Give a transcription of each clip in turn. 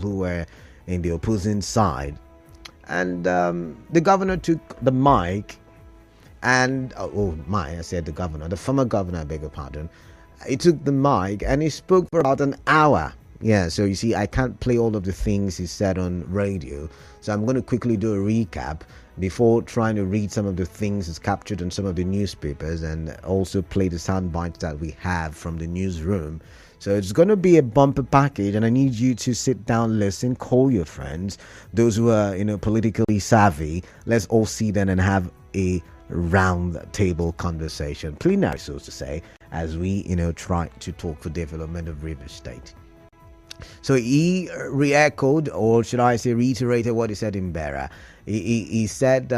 who were in the opposing side. And the governor took the mic and, I said the governor, the former governor, I beg your pardon. He took the mic and he spoke for about an hour. Yeah, so you see, I can't play all of the things he said on radio. So I'm going to quickly do a recap before trying to read some of the things that's captured in some of the newspapers and also play the sound bites that we have from the newsroom. So it's going to be a bumper package, and I need you to sit down, listen, call your friends, those who are, politically savvy. Let's all sit down and have a round table conversation, plenary, so to say, as we, try to talk for development of River State. So he re-echoed, or should I say reiterated, what he said in Beira. He said,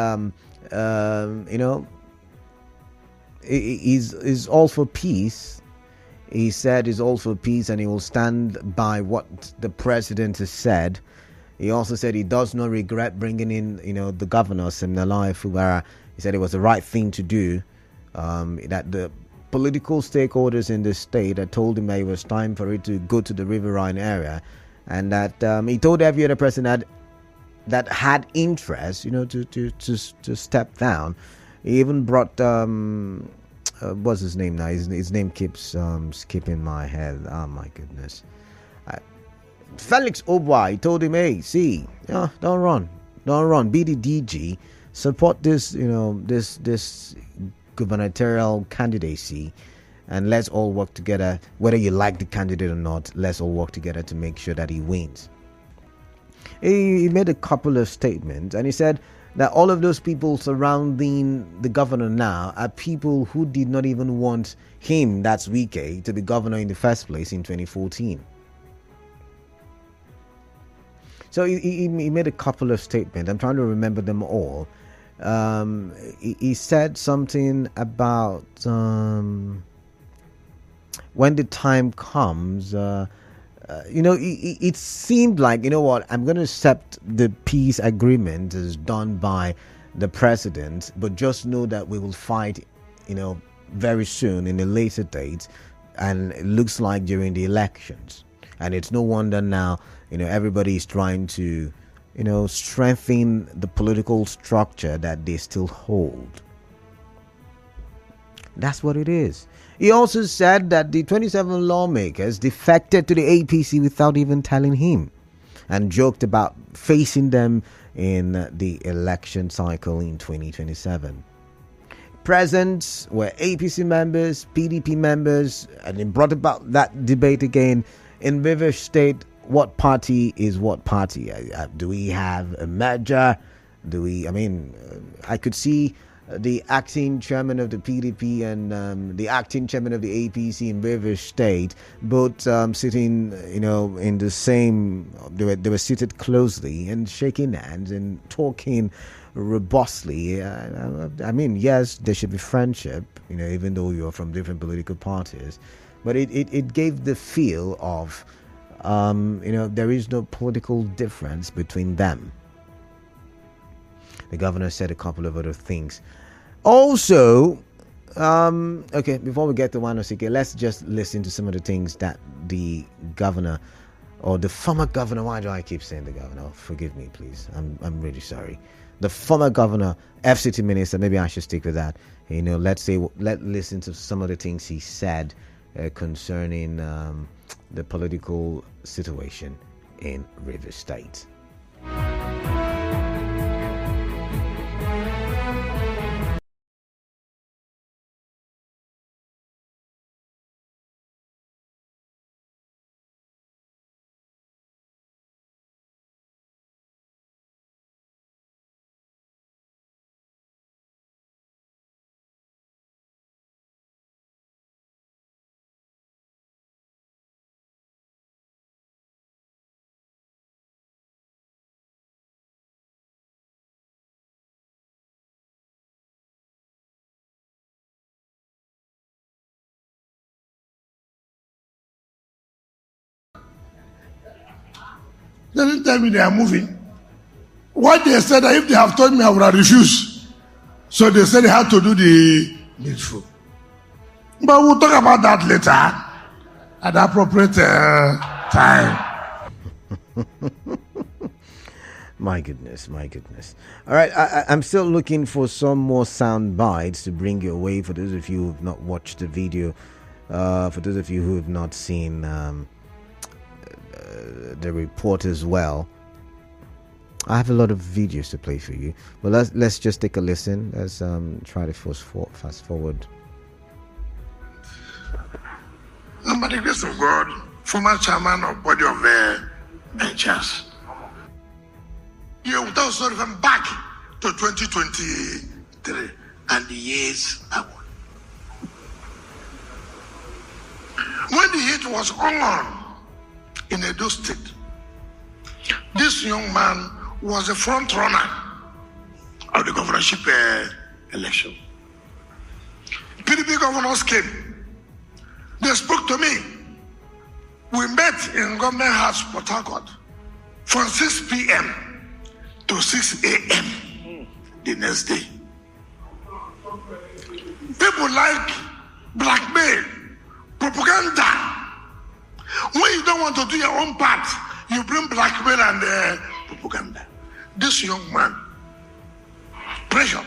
he's all for peace. He said he's all for peace and he will stand by what the president has said. He also said he does not regret bringing in, the governor, Siminalayi Fubara. He said it was the right thing to do. That the political stakeholders in the state had told him that it was time for it to go to the Riverine area, and that he told every other person that had interest, to step down. He even brought what's his name now? His name keeps skipping my head. Oh my goodness. Felix Obwa. He told him, hey, don't run, be the DG, support this, this gubernatorial candidacy, and let's all work together. Whether you like the candidate or not, let's all work together to make sure that he wins. He made a couple of statements, and he said that all of those people surrounding the governor now are people who did not even want him, that's Wike, to be governor in the first place in 2014. So he made a couple of statements. I'm trying to remember them all. He said something about when the time comes, it seemed like, I'm going to accept the peace agreement as done by the president, but just know that we will fight, very soon in a later date, and it looks like during the elections. And it's no wonder now, everybody is trying to, strengthen the political structure that they still hold. That's what it is. He also said that the 27 lawmakers defected to the APC without even telling him, and joked about facing them in the election cycle in 2027. Present were APC members, PDP members, and it brought about that debate again in River State. What party is what party? Do we have a merger? I could see the acting chairman of the PDP and the acting chairman of the APC in River State, both sitting, in the same. They were seated closely and shaking hands and talking robustly. Yes, there should be friendship, even though you're from different political parties, but it gave the feel of, there is no political difference between them. The governor said a couple of other things. Also, before we get to Nwanosike, let's just listen to some of the things that the governor, or the former governor, why do I keep saying the governor? Oh, forgive me, please. I'm really sorry. The former governor, FCT minister, maybe I should stick with that. Let's listen to some of the things he said concerning the political situation in River State. They didn't tell me they are moving. What they said, that if they have told me, I would have refused. So they said they had to do the needful. But we'll talk about that later at the appropriate time. My goodness, my goodness. All right, I'm still looking for some more sound bites to bring you away for those of you who have not watched the video, for those of you who have not seen the report as well. I have a lot of videos to play for you, but let's just take a listen. Let's try to fast forward. And by the grace of God, former chairman of Body of Ventures. You will also refer back to 2023 and the years backward. When the heat was on in Edo State, this young man was a front runner of the governorship election. PDP governors came. They spoke to me. We met in Government House, Port Harcourt, from 6 p.m. to 6 a.m. the next day. People like blackmail, propaganda. When you don't want to do your own part, you bring blackmail and propaganda. This young man, pressure.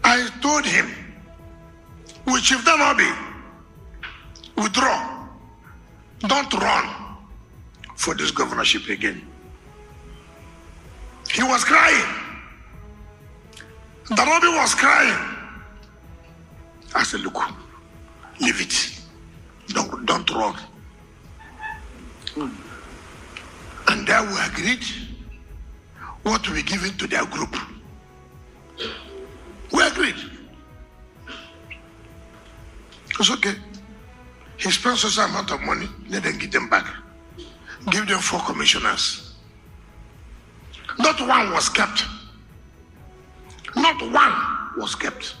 I told him, with Chief Danobi, withdraw. Don't run for this governorship again. He was crying. Danobi was crying. I said, look, leave it. Don't run. And there we agreed what we give it to their group. We agreed. It's okay. He spent such an amount of money, let them give them back. Give them 4 commissioners. Not one was kept. Not one was kept.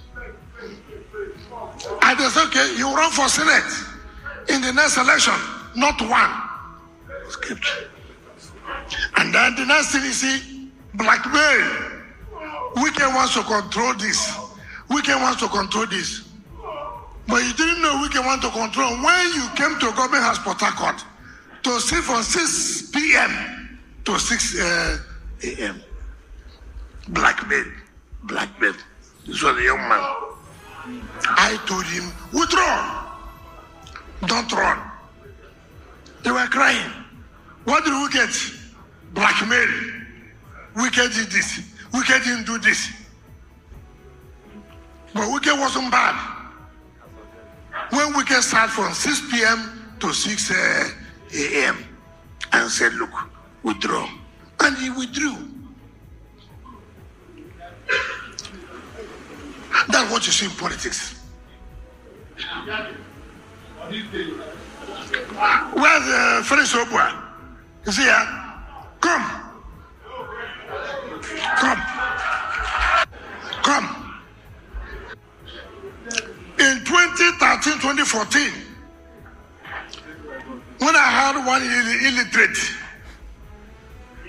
I just said, okay, you run for Senate in the next election. Not one was kept. And then the next thing you see, blackmail. Wike wants to control this. Wike wants to control this. But you didn't know Wike want to control. When you came to Government House, Port Harcourt, to sit from 6 p.m. to 6 a.m. Blackmail. Blackmail. This was a young man. I told him, withdraw. Don't run. They were crying. What did we get? Blackmail. Wike did this. Wike didn't do this. But Wike wasn't bad. When Wike started from 6 p.m. to 6 a.m. and said, look, withdraw. And he withdrew. That's what you see in politics. Where's Felix Obua? Is he here? Come. Come. Come. In 2013, 2014, when I had one illiterate,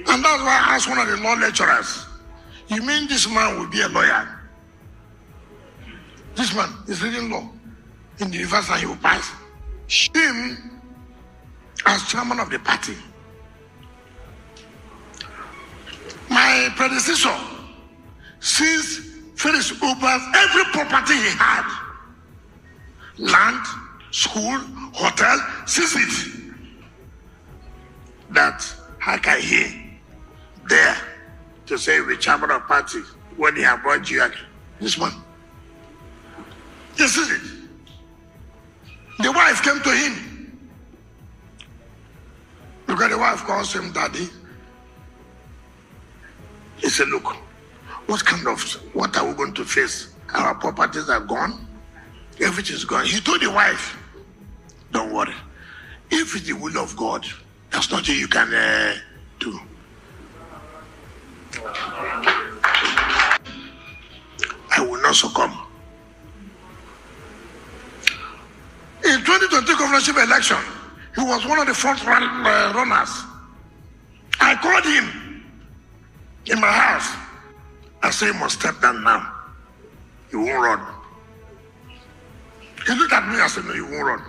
and that's why I asked one of the law lecturers, you mean this man will be a lawyer? This man is reading law in the university and he will pass. Him as chairman of the party. My predecessor, since Felix Uber's every property he had, land, school, hotel, sees it. That how can he dare to say the chairman of party when he have brought you this one? This is it. The wife came to him because the wife calls him daddy. He said, look, what are we going to face? Our properties are gone. Everything is gone. He told the wife, don't worry. If it's the will of God, there's nothing you can do. I will not succumb. In 2020 governorship election, he was one of the front runners. I called him in my house. I said, you must step down now. You won't run. He looked at me and said, no, you won't run.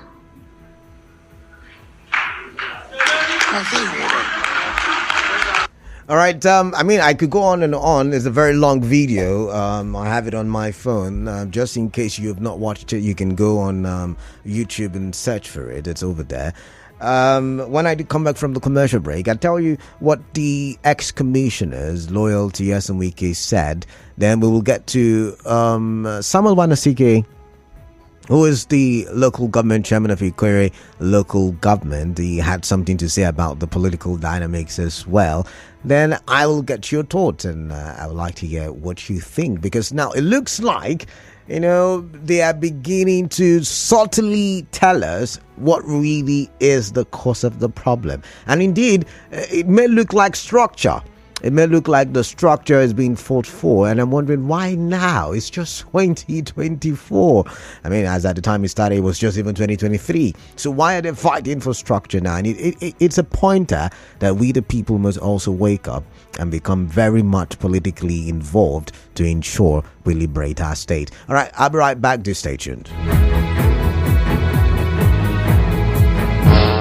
I said, you won't run. All right. I mean, I could go on and on. It's a very long video. I have it on my phone. Just in case you have not watched it, you can go on YouTube and search for it. It's over there. When I did come back from the commercial break, I tell you what the ex-commissioners loyal to Wike said. Then we will get to Samuel Nwanosike, who is the local government chairman of Ikwere local government. He had something to say about the political dynamics as well. Then I will get your thoughts, and I would like to hear what you think, because now it looks like, they are beginning to subtly tell us what really is the cause of the problem. And indeed, it may look like structure. It may look like the structure is being fought for, and I'm wondering why now? It's just 2024. I mean, as at the time it started, it was just even 2023. So why are they fighting for structure now? And it's a pointer that we, the people, must also wake up and become very much politically involved to ensure we liberate our state. All right, I'll be right back. Do stay tuned.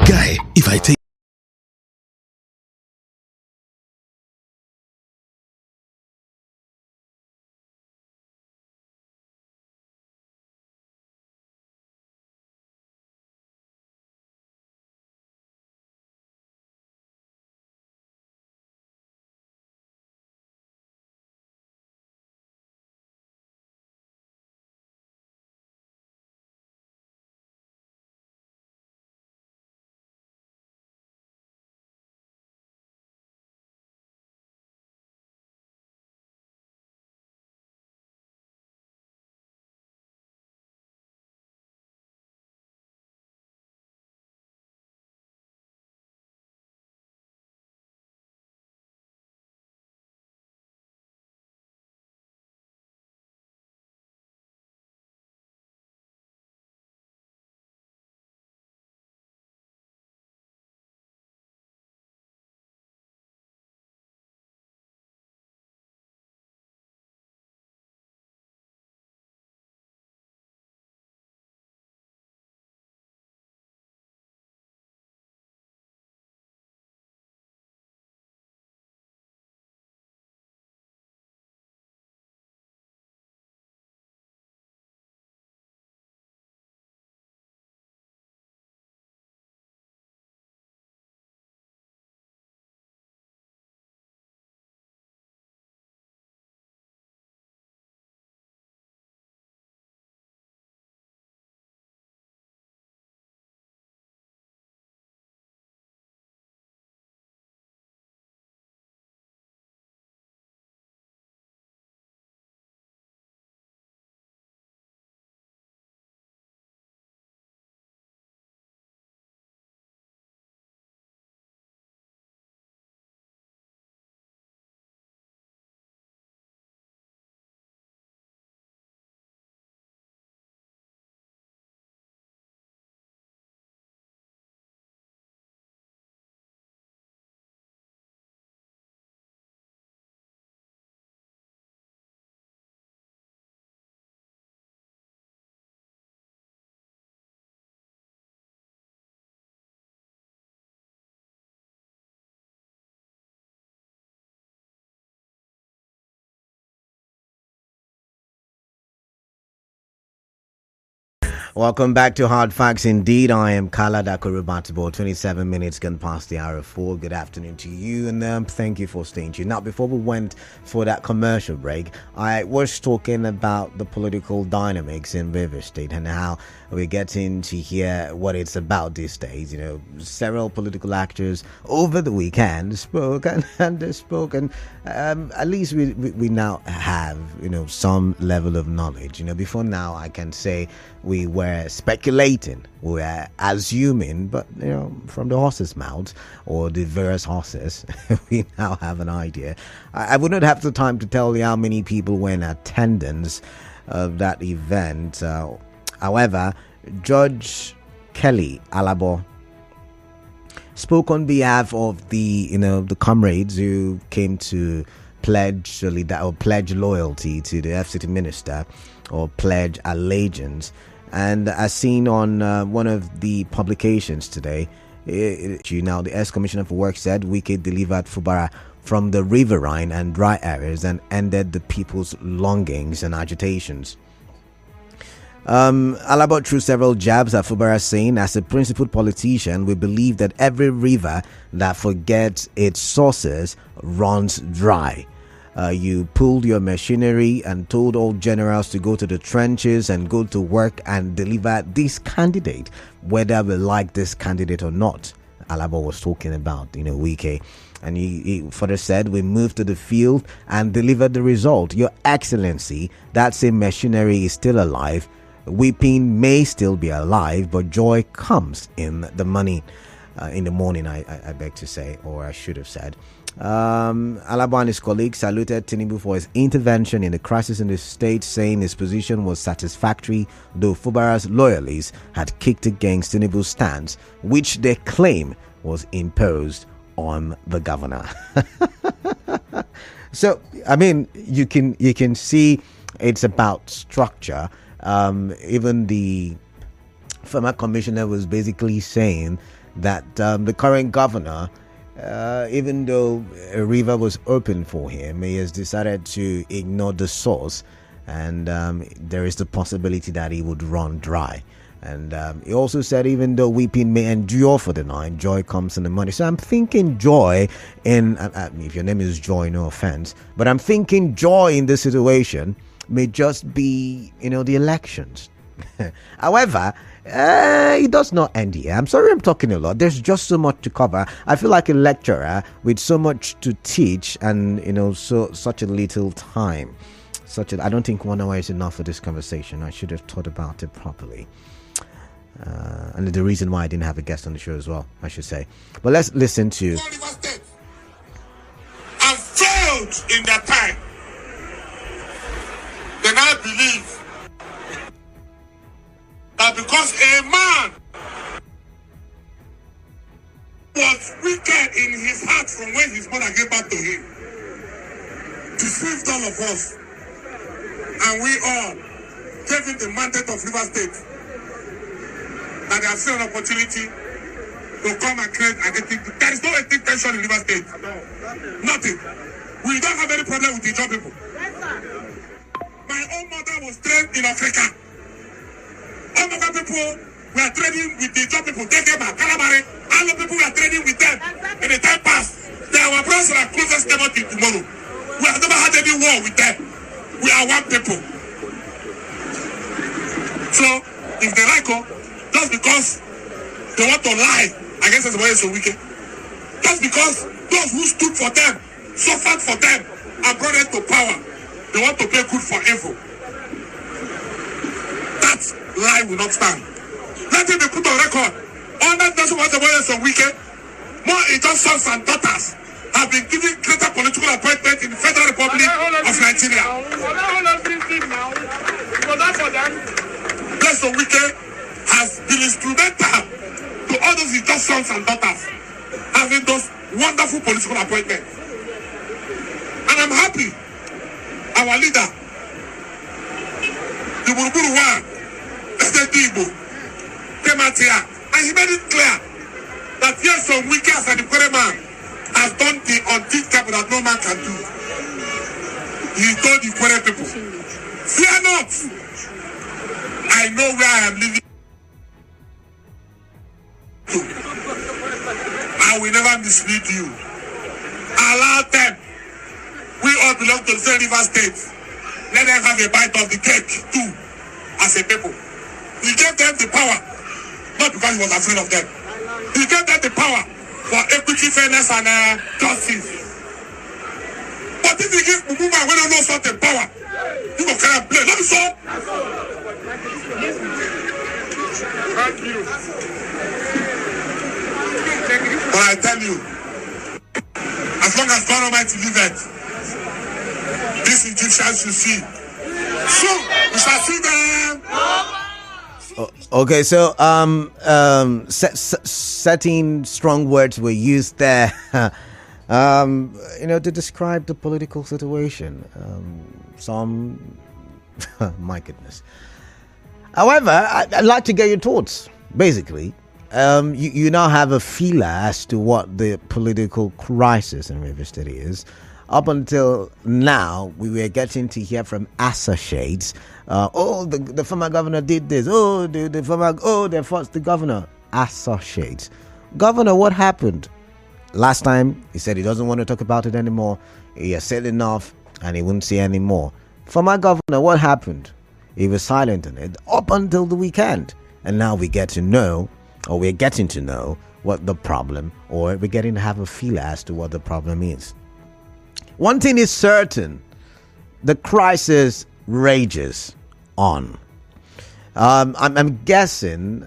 Guy, if I take Welcome back to Hard Facts. Indeed, I am Kala Dakurubatibo. 27 minutes gone past the hour of 4. Good afternoon to you, and thank you for staying tuned. Now, before we went for that commercial break, I was talking about the political dynamics in River State and how we're getting to hear what it's about these days. Several political actors over the weekend spoke and they spoke, and at least we now have some level of knowledge. Before now, I can say we were speculating, we were assuming, but from the horse's mouth or the various horses, we now have an idea. I would not have the time to tell you how many people were in attendance of that event. However, Judge Kelly Alabo spoke on behalf of the comrades who came to pledge loyalty to the FCT minister, or pledge allegiance. And as seen on one of the publications today, Now, the ex-commissioner for work said Wike delivered Fubara from the riverine and dry areas and ended the people's longings and agitations. Alabo threw several jabs at Fubara, saying, as a principled politician, we believe that every river that forgets its sources runs dry. You pulled your machinery and told all generals to go to the trenches and go to work and deliver this candidate, whether we like this candidate or not. Alabo was talking about, Wike. And he further said, we moved to the field and delivered the result. Your Excellency, that same machinery is still alive. Weeping may still be alive, but joy comes in the morning. I beg to say, or I should have said. Alabo and his colleagues saluted Tinubu for his intervention in the crisis in the state, saying his position was satisfactory, though Fubara's loyalists had kicked against Tinubu's stance, which they claim was imposed on the governor. So, I mean, you can see it's about structure. Even the former commissioner was basically saying that the current governor, even though a river was open for him, he has decided to ignore the source, and there is the possibility that he would run dry. And he also said, even though weeping may endure for the night, joy comes in the morning. So I'm thinking joy in, if your name is Joy, no offense, but I'm thinking joy in this situation may just be, the elections. However, it does not end here. I'm sorry I'm talking a lot. There's just so much to cover. I feel like a lecturer with so much to teach and, such a little time. I don't think 1 hour is enough for this conversation. I should have thought about it properly. And the reason why I didn't have a guest on the show as well, I should say. But let's listen to... And failed in their time. Then I believe that because a man was wicked in his heart from when his mother gave birth to him, deceived all of us, and we all gave him the mandate of River State, that they have seen an opportunity to come and create identity. There is no ethnic tension in River State. Nothing. We don't have any problem with the job people. My own mother was trained in Africa. All of our people were training with the job people. They came out, Calabari. All the people were training with them. In the time past, they are our brothers and closest neighbor till tomorrow. We have never had any war with them. We are one people. So, if they like us, just because they want to lie against us, why so wicked? Just because those who stood for them, suffered for them, and brought them to power, they want to play good for evil. That lie will not stand. Let it be put on record. All that doesn't want the way so wicked. More Ija's sons and daughters have been given greater political appointment in the Federal Republic of Nigeria. Bless the wicked has been instrumental to all those Ija's sons and daughters having those wonderful political appointments. And I'm happy our leader, the Buruburu one, President Igbo, came out here and he made it clear that yes, some wicked as the Kwere man has done the unthinkable that no man can do. He told the Kwere people, fear not, I know where I am living. I will never mislead you. Allow them. We all belong to the same River State. Let them have a bite of the cake too, as a people. He gave them the power, not because he was afraid of them. He gave them the power for equity, fairness, and justice. But if he gives Mumuma when I know something power, you go carry and play. Let me show. Thank you. But I tell you, as long as God Almighty liveth, these Egyptians you see, soon we shall see them. Okay, so setting strong words were used there, to describe the political situation. Some, my goodness. However, I'd like to get your thoughts. Basically, you now have a feeler as to what the political crisis in River State is. Up until now, we were getting to hear from associates. The former governor did this. They forced the governor. Associates. Governor, what happened? Last time, he said he doesn't want to talk about it anymore. He has said enough, and he wouldn't say any more. Former governor, what happened? He was silent on it up until the weekend. And now we get to know, or we're getting to know, what the problem, or we're getting to have a feel as to what the problem is. One thing is certain, the crisis rages on. I'm guessing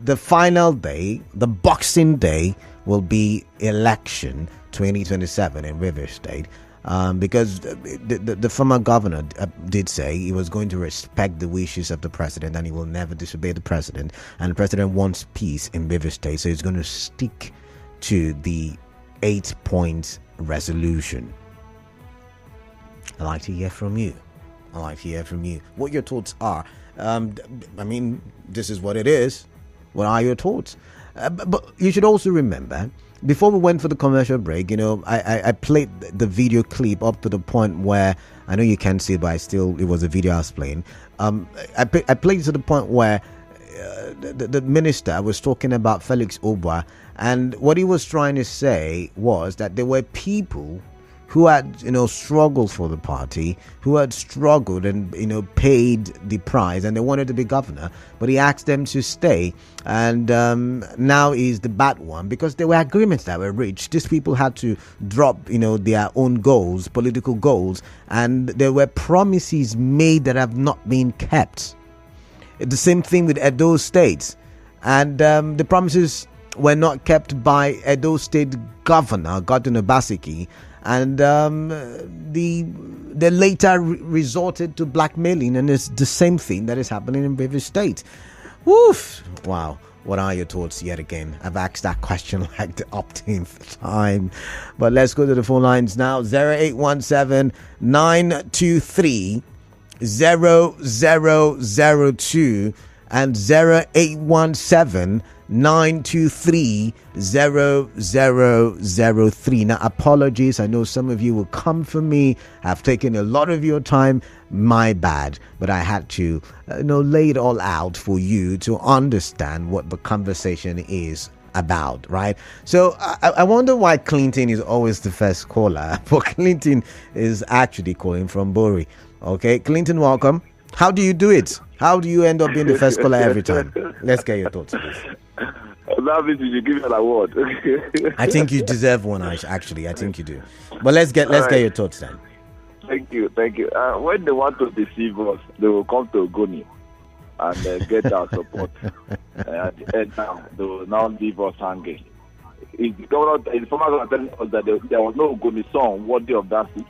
the final day, the Boxing Day, will be election 2027 in River State. Because the former governor did say he was going to respect the wishes of the president and he will never disobey the president. And the president wants peace in River State, so he's going to stick to the 8-point resolution. I'd like to hear from you. What your thoughts are. This is what it is. What are your thoughts? But you should also remember, before we went for the commercial break, I played the video clip up to the point where, I know you can't see it, but it was a video I was playing. I played to the point where the minister was talking about Felix Obwa, and what he was trying to say was that there were people who had struggled for the party, who had struggled and paid the price, and they wanted to be governor, but he asked them to stay, and now is the bad one because there were agreements that were reached. These people had to drop their own goals, political goals, and there were promises made that have not been kept. The same thing with Edo State, and the promises were not kept by Edo State Governor Gordon Obaseki. And they later resorted to blackmailing, and it's the same thing that is happening in River State. Woof! Wow. What are your thoughts yet again? I've asked that question like the umpteenth time. But let's go to the phone lines now. 0817 923 0002 and 0817 923 0003. Now, apologies. I know some of you will come for me. I've taken a lot of your time. My bad. But I had to, lay it all out for you to understand what the conversation is about, right? So I wonder why Clinton is always the first caller. But Clinton is actually calling from Bori. Okay, Clinton, welcome. How do you do it? How do you end up being the first caller every time? Let's get your thoughts, please. That means you should give me an award. I think you deserve one, actually. I think you do. But let's get your thoughts then. Thank you. When they want to deceive us, they will come to Ogoni and get our support. At the end, they will now leave us hanging. The former governor telling us that there was no Ogoni song worthy of that seat.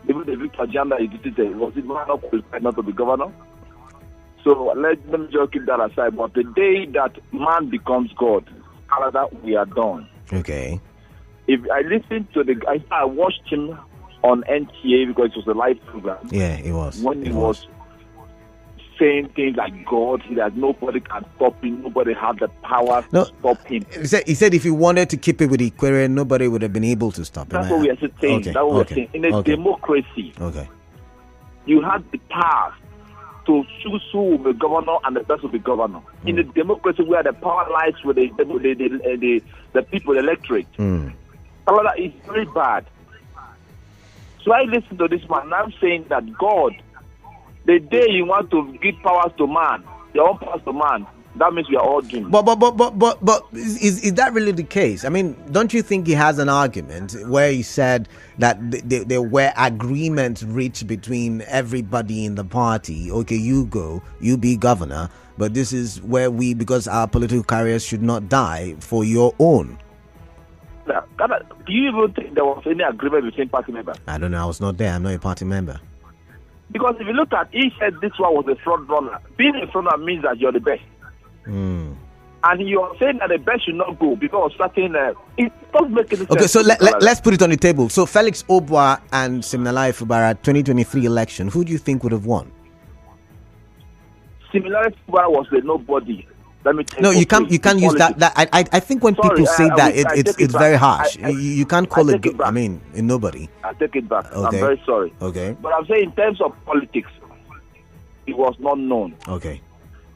Even the Victor Janda is defeated. Was it not qualified not to be governor? So let me just keep that aside. But the day that man becomes God, Canada, we are done. Okay. If I listened to I watched him on NTA because it was a live program. Yeah, it was. When he was saying things like God, that nobody can stop him, nobody had the power to stop him. He said if he wanted to keep it with Equatorial, nobody would have been able to stop him. That's what we are saying. Okay. That's what we're saying. In a democracy, you had the power to choose who will be governor and the person will be governor. In a democracy where the power lies with the people, the electorate, Canada is very bad. So I listen to this man, and I'm saying that God, the day you want to give powers to man, your own powers to man, that means we are all doomed. But is that really the case? I mean, don't you think he has an argument where he said that there were agreements reached between everybody in the party? Okay, you go, you be governor, but this is where because our political careers should not die for your own. Do you even think there was any agreement between party members? I don't know. I was not there. I'm not a party member. Because if you look at, he said this one was a front runner. Being a front runner means that you're the best. And you're saying that the best should not go because certain it doesn't make any sense. Okay, so let's put it on the table. So Felix Obwa and Siminalayi Fubara 2023 election, who do you think would have won? Siminalayi Fubara was a nobody. Let me tell No, you okay, can't use that. I think when people say that, it's very harsh. You can't call it. I mean, nobody. I take it back. Okay. I'm very sorry. Okay. But I'm saying in terms of politics, it was not known. Okay.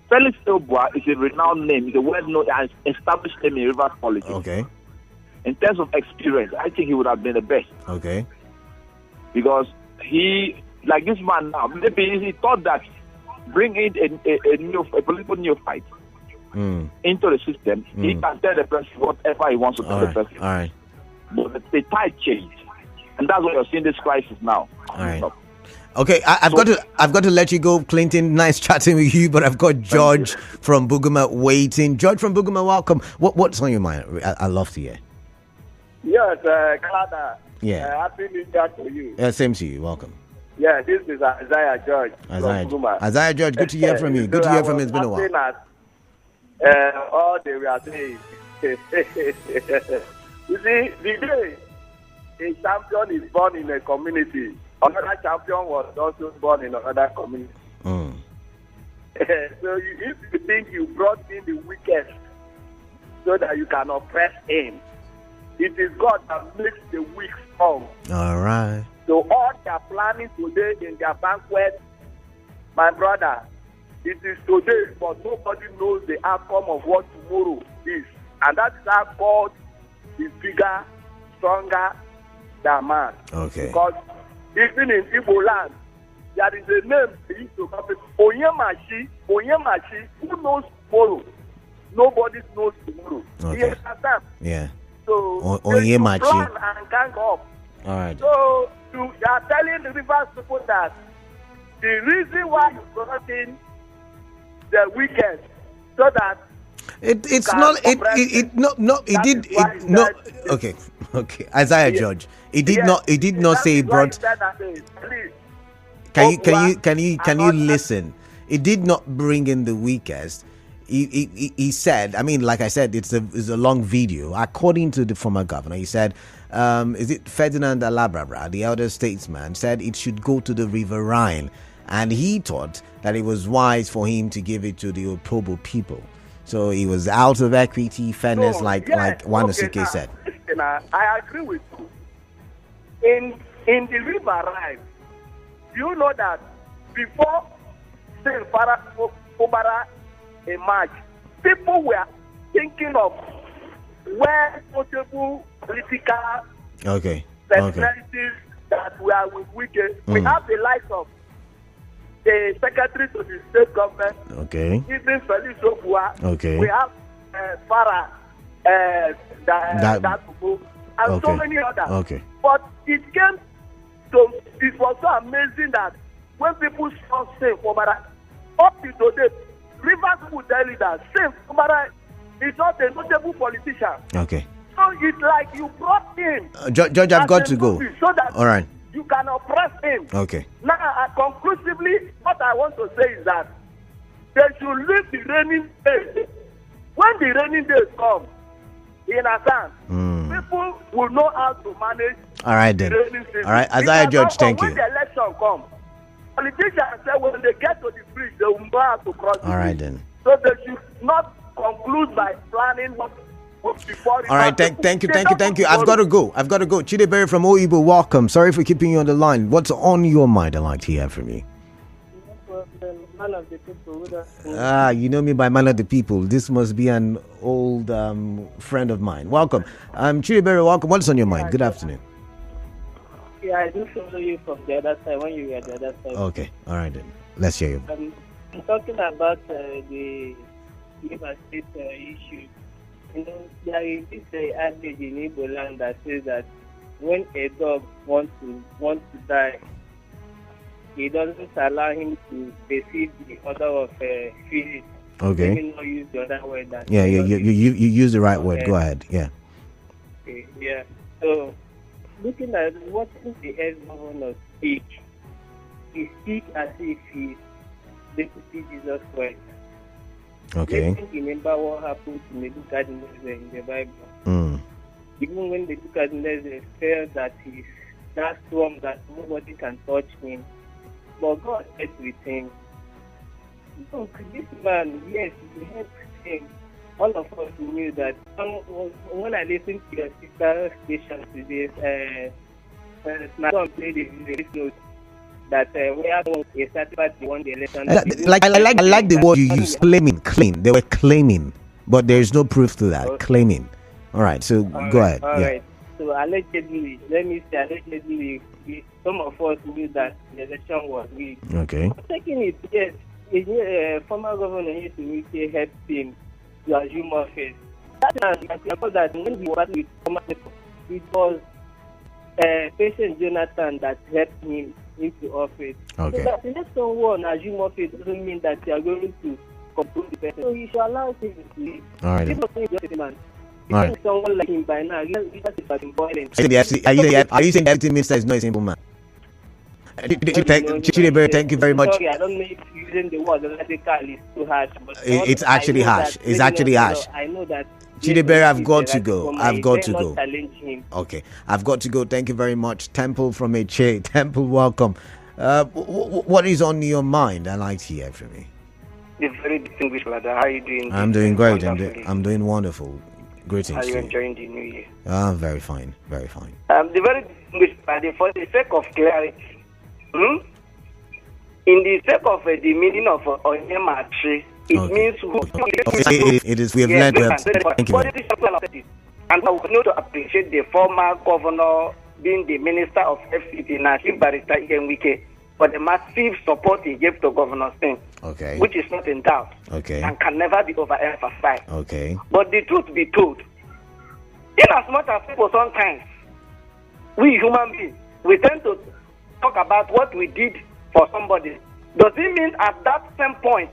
Felix Obua is a renowned name. He's a well-known and established name in Rivers politics. Okay. In terms of experience, I think he would have been the best. Okay. Because he, like this man now, maybe he thought that bringing a political neophyte into the system, he can tell the president whatever he wants to tell the president. All right. But the tide changed, and that's why you're seeing this crisis now. All right. Okay, I've got to let you go, Clinton. Nice chatting with you, but I've got George from Buguma waiting. George from Buguma, welcome. What's on your mind? I love to hear. Yes, Canada. Yeah. Happy New Year to you. Yeah, same to you. Welcome. Yeah, this is Isaiah George. Isaiah George, good to hear from you. Good to hear from you. It's been a while. All they were saying. You see, the day a champion is born in a community, another champion was also born in another community. So if you think you brought in the weakest so that you can oppress him, it is God that makes the weak strong. All right. So all they are planning today in their banquet, my brother, it is today, but nobody knows the outcome of what tomorrow is. And that is how God is bigger, stronger than man. Okay. Because even in Igbo land, there is a name they used to call it Onyemachi. Onyemachi, who knows tomorrow? Nobody knows tomorrow. Okay. You understand? Yeah. So Onyemachi. plan and gang up. All right. So you are telling the Rivers people that the reason why you brought in the weekend so that it's not okay Isaiah George, it did not say he brought. Can you listen? It did not bring in the weakest. He said, I mean, like I said, it's a long video. According to the former governor, he said, is it Ferdinand Alabo, the elder statesman, said it should go to the River Rhine, and he thought that it was wise for him to give it to the Opobo people. So he was out of equity, fairness, like Nwanosike said. Listen, I agree with you. In the River Rhine, you know that before Saint Obara emerged, people were thinking of where possible political personalities that were with Wike. We have the likes of the secretary to the state government, even Felix Obua. We have Farah, and so many others. But it was so amazing that when people saw Saint Obara, up to today, Rivers will tell you that Saint Obara is not a notable politician. Okay. So it's like you brought him. George, I've got to go. So that all right. You can oppress him. Okay. Now, conclusively, what I want to say is that they should leave the raining days. When the raining days come, in Assam, people will know how to manage. All right, then. The raining season. All right, Isaiah George, thank you. When the election comes, politicians say when they get to the bridge, they will know how to cross the bridge. All right, then. So they should not conclude by planning what. All right, thank you. I've got to go. Chideberry from Oibo, welcome. Sorry for keeping you on the line. What's on your mind? I'd like to hear from you. Man of the people. You know me by man of the people. This must be an old friend of mine. Welcome. Chideberry, welcome. What's on your mind? Good afternoon. Yeah, I do follow you from the other side when you were the other side. Okay, all right then. Let's hear you. I'm talking about the River State issue. You know, there is this adage in Igbo land that says that when a dog wants to die, he doesn't allow him to receive the order of feeding. Okay. Let me not use the other word. You use the right word. Go ahead. Yeah. Okay, yeah. So, looking at watching the ex-governor speak, he speaks as if he's Deputy Jesus Christ. Okay. Let me remember what happened to Nebuchadnezzar in the Bible. Even when Nebuchadnezzar felt that he's that strong that nobody can touch him, but God said with him, look, this man, yes, he helped thing, all of us knew that when I listened to your sister station today, Snapchat played a note that where a certified won the election. I like the word you use, claiming. They were claiming, but there is no proof to that. Okay. Claiming. All right, so go ahead. All right. So allegedly, let me say allegedly, some of us knew that the election was rigged. Okay. Taking it, yes, former governor Nwanosike helped him to assume office. That when he was with former people, it was Patient Jonathan that helped him into office. Okay. So that the next someone assume office doesn't mean that you are going to control the person. So you should allow him to live. All right. People think just a man. All right. Someone like him by now, he just is boiling. Are you saying the FT minister is not a simple man? Chidebere, thank you very much. Sorry, I don't know if using the word radical is too harsh. But it's actually harsh. It's actually harsh. I know that. Chidebere, I've got to go. Him. Okay, I've got to go. Thank you very much. Temple from HA. Temple, welcome. What is on your mind? I like to hear from you. The very distinguished brother. How are you doing? I'm doing great. I'm doing wonderful. Greetings. Are you enjoying the new year? Very fine. Very fine. The very distinguished brother, for the sake of clarity, in the sake of the meaning of Onyemachi, it means it is. We have learned. Thank you. And I would know to appreciate the former governor being the minister of FCT, National Barrister Wike, for the massive support he gave to Governor Singh. Okay. Which is not in doubt. Okay. And can never be overemphasized. Okay. But the truth be told, in as much as people sometimes, we human beings, we tend to talk about what we did for somebody. Does it mean at that same point,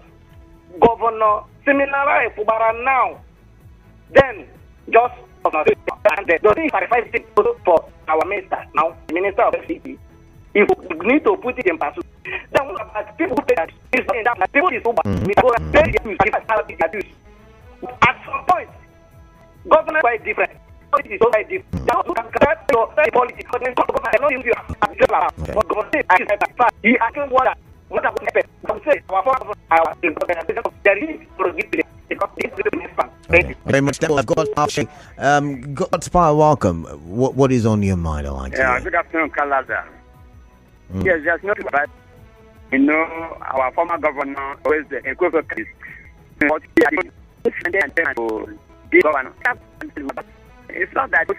Governor Siminala Efubara now, then just and does he clarify for our minister now, the minister of FCT? If we need to put it in pursuit, then what about people who say that people is over? At some point, government is quite different. It is so quite different. You can correct your politics, but then government not into your but government he actually what happened? Say our there is very much. I've got God's power. Welcome. What is on your mind? I like. Good afternoon, Kalada. Yes, there's nothing bad. You know, our former governor was the equivalent. It's not that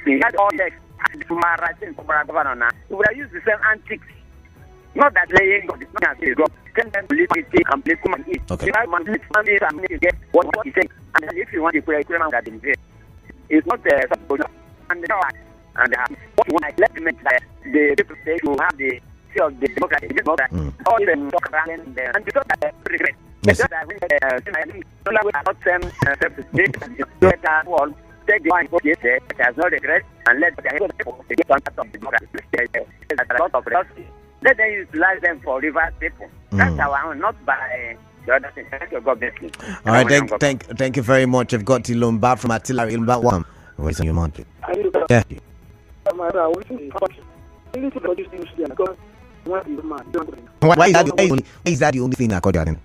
he had all the governor now. He would have used the same antics. Not that laying God is not as he got. Can then believe it and play come and eat. Okay. You have money to get what he said. And if you want to put a criminal that in there, it's not supposed to. And what you want to let them that the people say to have the of the democratic all them talk around and because I regret. Yes. That I not same take the one it has no regret and let the get on top of the democracy. A lot of resources. Let them utilize them for river people. That's our own, not by the other thing. Thank you, God bless you. All right, thank you very much. I've got Ilomba from Artillery. Ilomba, one. Where's your mind, please? Yeah. Why is that the only thing I got you?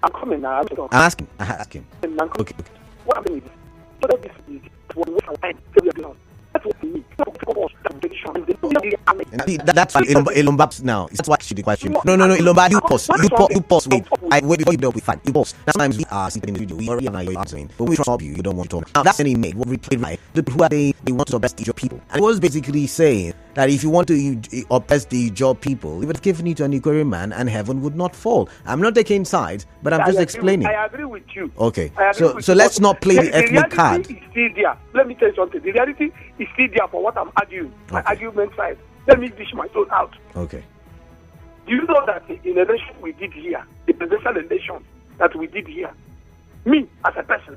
I'm coming now. I'm asking. Okay. What happened is, that's Ilomba now. That's why she the question. No, Ilomba, you pause. Wait before you don't be fine. You pause. Sometimes we are sitting in the studio. We already know you're answering, but we stop you. You don't want to talk. Now that's any mate. What we play right. The people who are they want to oppress your people. And it was basically saying that if you want to oppress the job people, it would have given it to an Equatorial man, and heaven would not fall. I'm not taking sides, but I'm just explaining. I agree with you. Okay. So let's not play the ethnic card. The reality is still there. Let me tell you something. The reality is still there for what I'm arguing. My Okay. argument side. Let me dish my soul out. Okay. Do you know that in election we did here, the presidential election that we did here, me as a person,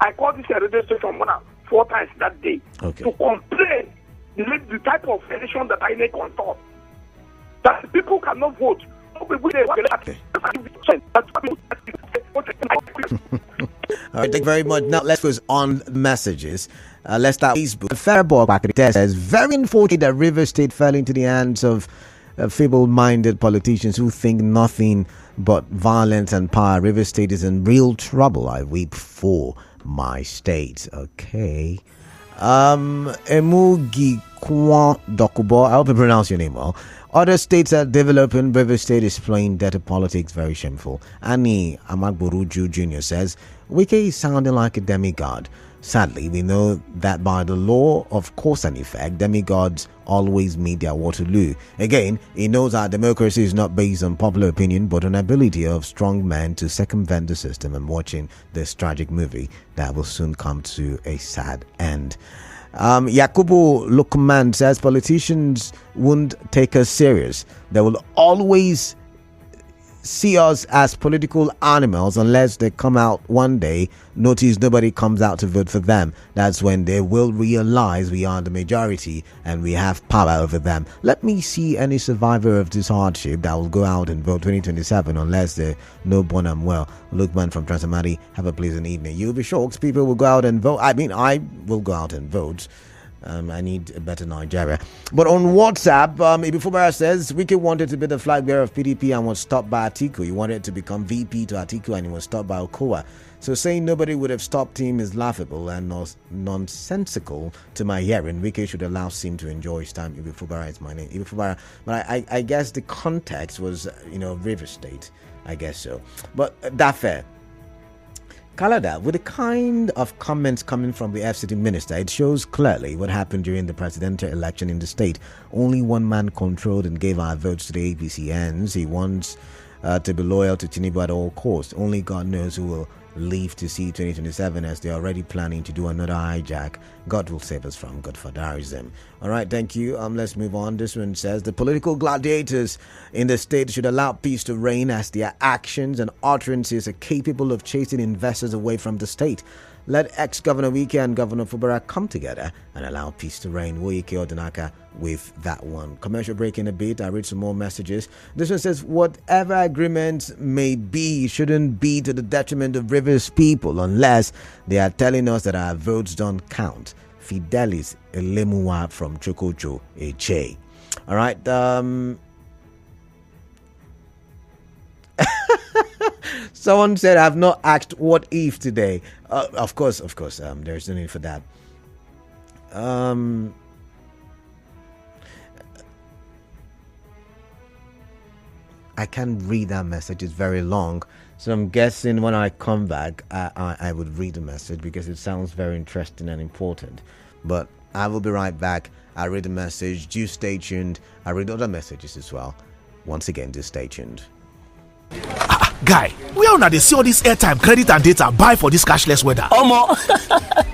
I called this radio station 4 times that day Okay. to complain the type of election that I make on top. That people cannot vote. Okay. All right, thank you very much. Now let's focus on messages. Let's start with Facebook. Fairborg back at the test says, very unfortunate that River State fell into the hands of feeble-minded politicians who think nothing but violence and power. River State is in real trouble. I weep for my state. Okay. Emugi Kwan Dokubo. I hope I pronounce your name well. Other states are developing. River State is playing dirty politics. Very shameful. Ani Amagboruju Jr. says, Wike is sounding like a demigod. Sadly, we know that by the law of cause and effect, demigods always meet their Waterloo. Again, he knows that democracy is not based on popular opinion, but on ability of strong men to circumvent the system. And watching this tragic movie that will soon come to a sad end. Yakubu Lukman says politicians won't take us serious. They will always see us as political animals unless they come out one day, notice nobody comes out to vote for them. That's when they will realize we are the majority and we have power over them. Let me see any survivor of this hardship that will go out and vote 2027 unless they know born and well. Lukman from Transamadi, have a pleasant evening. You'll be shocked. People will go out and vote. I mean, I will go out and vote. I need a better Nigeria. But on WhatsApp, Ibi Fubara says Wike wanted to be the flag bearer of PDP and was stopped by Atiku. He wanted to become VP to Atiku and he was stopped by Okowa. So saying nobody would have stopped him is laughable and nonsensical to my hearing. Wike should allow Sim to enjoy his time. Ibi Fubara is my name. Ibi Fubara. But I guess the context was, River State. I guess so. But that's fair. Kalada, with the kind of comments coming from the FCT minister, it shows clearly what happened during the presidential election in the state. Only one man controlled and gave our votes to the APCNs. He wants to be loyal to Tinubu at all costs. Only God knows who will live to see 2027 as they're already planning to do another hijack. God will save us from godfatherism. All right, thank you. Let's move on. This one says the political gladiators in the state should allow peace to reign as their actions and utterances are capable of chasing investors away from the state. Let ex-Governor Wike and Governor Fubara come together and allow peace to reign. Woyike Odinaka with that one. Commercial break in a bit. I read some more messages. This one says, whatever agreements may be shouldn't be to the detriment of Rivers people unless they are telling us that our votes don't count. Fidelis Elemuwa from Chokocho Eche. All right. Someone said I've not asked what if today. Of course. There's no need for that. I can't read that message. It's very long. So I'm guessing when I come back, I would read the message because it sounds very interesting and important. But I will be right back. I read the message. Do stay tuned. I read other messages as well. Once again, do stay tuned. Guy, where una dey see all this airtime, credit and data buy for this cashless weather? Omo.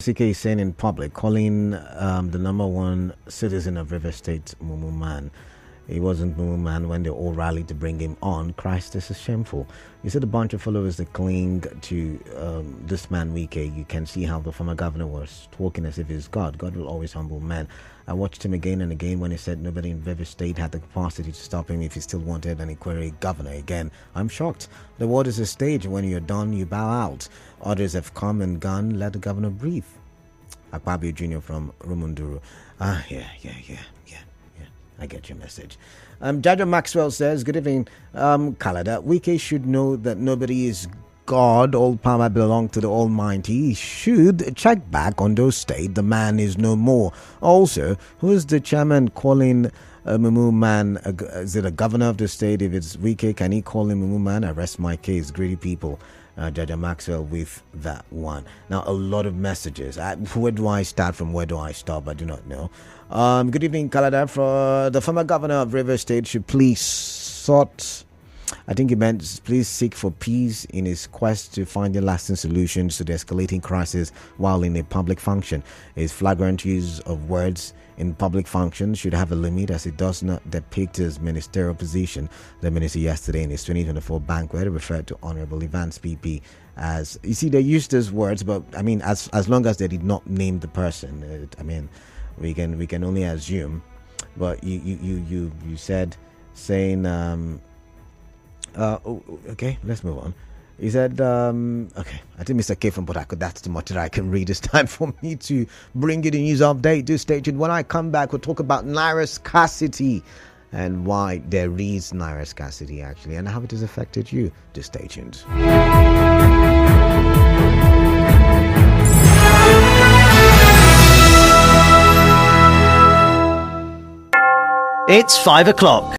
Nwanosike is saying in public, calling the number one citizen of River State Mumu Man. He wasn't Mumu Man when they all rallied to bring him on. Christ, this is shameful. He said a bunch of followers that cling to this man Wike. You can see how the former governor was talking as if he's God. God will always humble man. I watched him again and again when he said nobody in River State had the capacity to stop him if he still wanted an inquiry governor again. I'm shocked. The world is a stage. When you're done, you bow out. Others have come and gone. Let the governor breathe. Akpabio Jr. from Rumunduru. Yeah. I get your message. Jaja Maxwell says, good evening, Kalada. Wike should know that nobody is God. All power belongs to the Almighty. He should check back on those state. The man is no more. Also, who is the chairman calling Mumu Man? Is it a governor of the state? If it's Wike, can he call him Mumu Man? I rest my case. Greedy people. Jaja Maxwell with that one. Now, a lot of messages. Where do I start from? Where do I stop? I do not know. Good evening, Kalada. For the former governor of River State should please I think he meant please seek for peace in his quest to find lasting solutions to the escalating crisis while in a public function. His flagrant use of words in public functions should have a limit, as it does not depict his ministerial position. The minister yesterday in his 2024 banquet referred to Honorable Evans PP as, you see, they used those words, but I mean, as long as they did not name the person, we can only assume. But you said saying okay, let's move on. He said, okay, I think Mr. K from Port, that's too much that I can read. It's time for me to bring you the news update. Do stay tuned. When I come back, we'll talk about naira scarcity and why there is naira scarcity actually, and how it has affected you. Do stay tuned. It's 5 o'clock.